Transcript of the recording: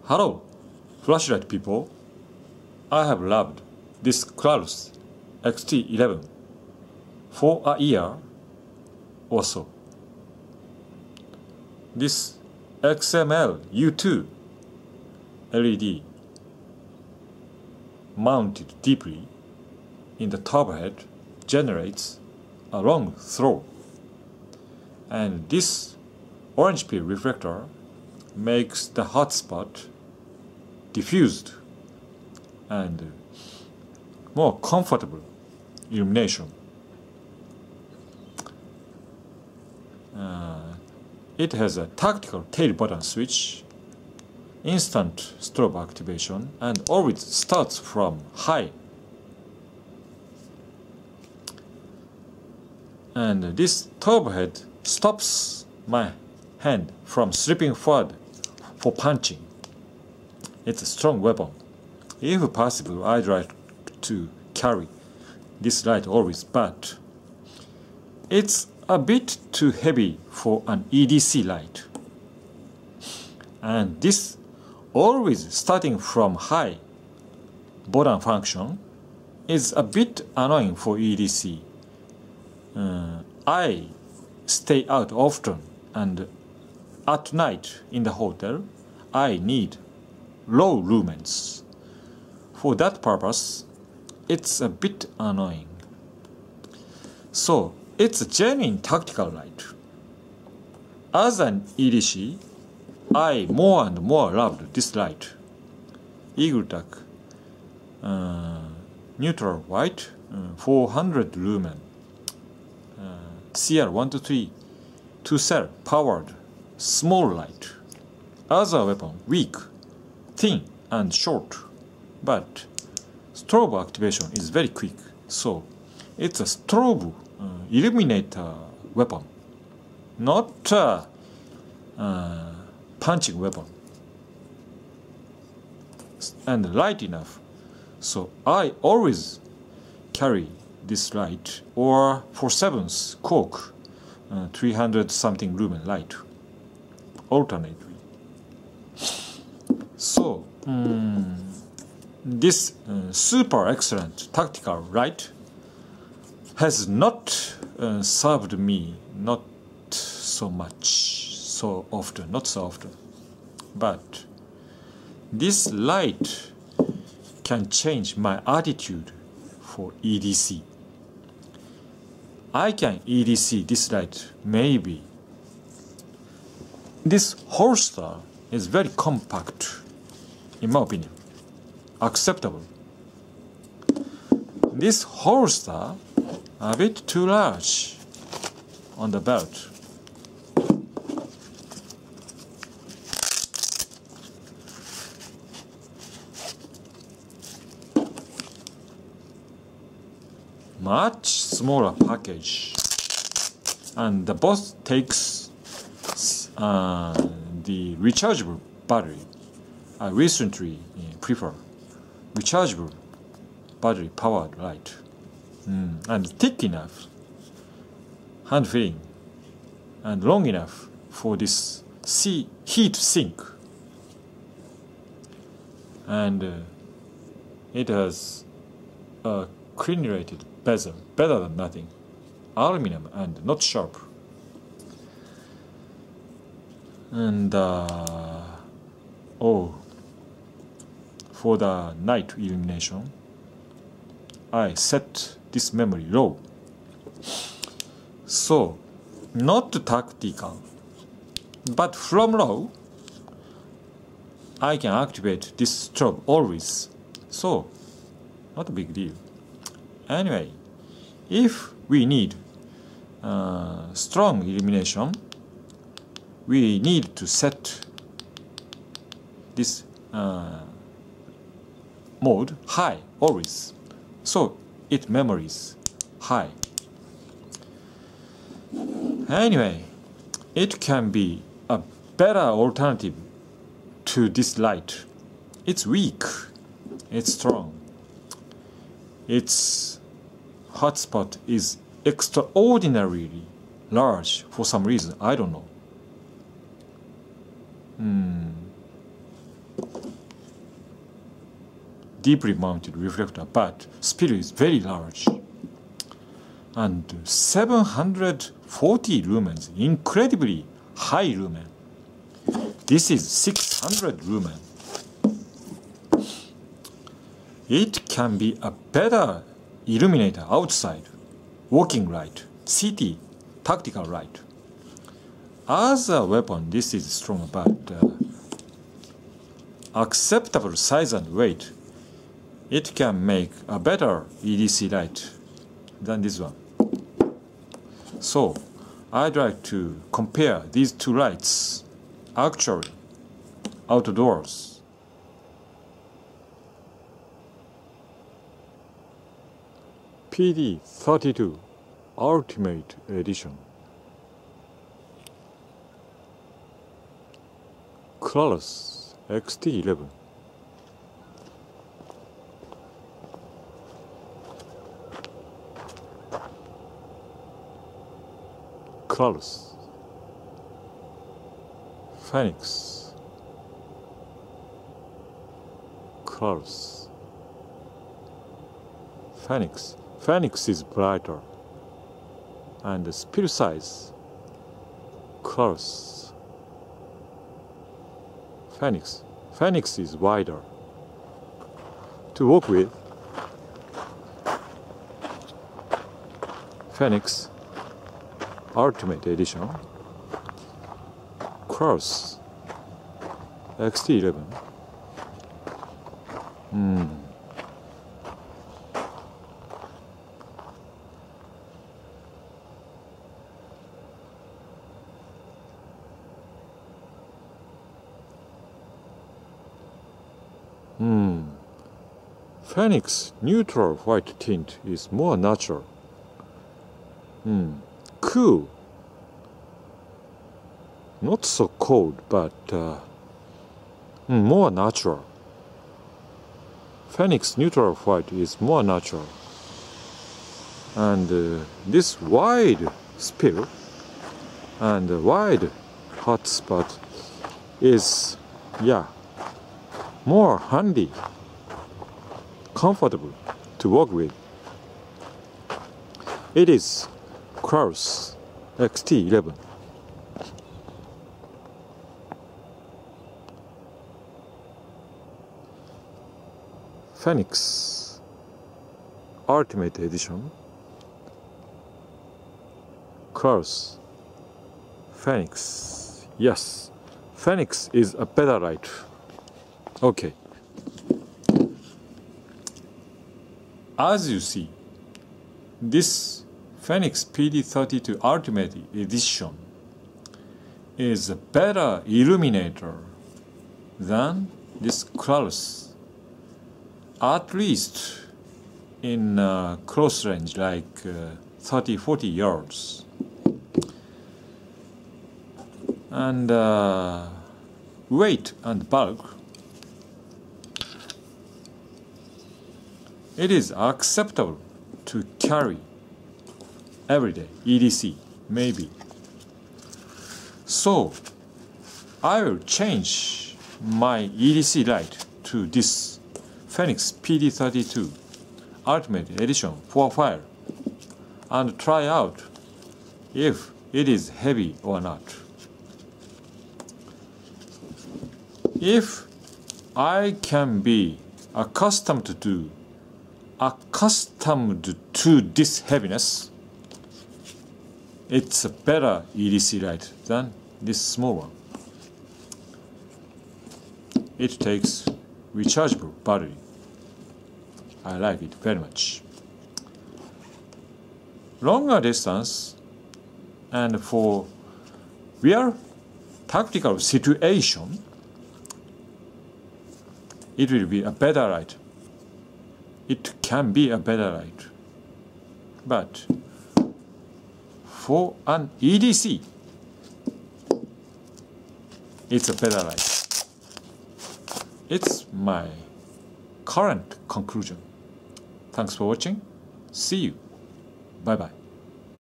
Hello, flashlight people. I have loved this Klarus XT11 for a year or so. This XML U2 LED mounted deeply in the top head generates a long throw, and this orange peel reflector makes the hotspot diffused and more comfortable illumination. It has a tactical tail button switch, instant strobe activation, and always starts from high. And this turbo head stops my hand from slipping forward for punching. It's a strong weapon. If possible, I'd like to carry this light always, but it's a bit too heavy for an EDC light. And this always starting from high button function is a bit annoying for EDC. I stay out often, and at night in the hotel I need low lumens. For that purpose, it's a bit annoying. So it's a genuine tactical light. As an EDC, I more and more loved this light. Eagle Duck neutral white 400 lumen CR123 2-cell powered small light. Other weapon weak, thin and short, but strobe activation is very quick, so it's a strobe illuminator weapon, not a punching weapon, and light enough. So I always carry this light, or 4/7 cork 300 something lumen light alternately. So this super excellent tactical light has not served me not so often, but this light can change my attitude for EDC. I can EDC this light maybe. This holster is very compact, in my opinion, acceptable. This holster a bit too large on the belt. Much smaller package, and the boss takes the rechargeable battery. I recently prefer rechargeable battery powered light, and thick enough, hand filling, and long enough for this heat sink, and it has a crenulated bezel, better than nothing, aluminum and not sharp. And for the night illumination, I set this memory low. So not tactical, but from low I can activate this strobe always, so not a big deal. Anyway, if we need strong illumination, we need to set this mode high always, so it memories high. Anyway, it can be a better alternative to this light. It's weak, it's strong, its hotspot is extraordinarily large for some reason, I don't know. deeply mounted reflector, but speed is very large. And 740 lumens, incredibly high lumen. This is 600 lumen. It can be a better illuminator outside, walking light, CT, tactical light. As a weapon, this is strong, but acceptable size and weight. It can make a better EDC light than this one. So, I'd like to compare these two lights actually outdoors. PD32 Ultimate Edition. Klarus XT11. Klarus. Fenix. Klarus. Fenix. Fenix is brighter, and the speed size, Klarus. Fenix. Fenix is wider. To work with, Fenix Ultimate Edition, Klarus XT11. Fenix neutral white tint is more natural. Cool. Not so cold, but more natural. Fenix neutral white is more natural. And this wide spill and wide hot spot is, more handy, comfortable to work with. It is Klarus XT11. Fenix Ultimate Edition, Klarus Fenix. Yes, Fenix is a better light. Okay. As you see, this Fenix PD32 Ultimate Edition is a better illuminator than this Klarus, at least in close range like 30-40 yards. And weight and bulk, it is acceptable to carry every day, EDC, maybe. So, I will change my EDC light to this Fenix PD32 Ultimate Edition for a while and try out if it is heavy or not. If I can be accustomed to this heaviness, it's a better EDC light than this small one. It takes rechargeable battery. I like it very much. Longer distance and for real tactical situation, it will be a better light. It can be a better light. But for an EDC, it's a better light. It's my current conclusion. Thanks for watching. See you. Bye bye.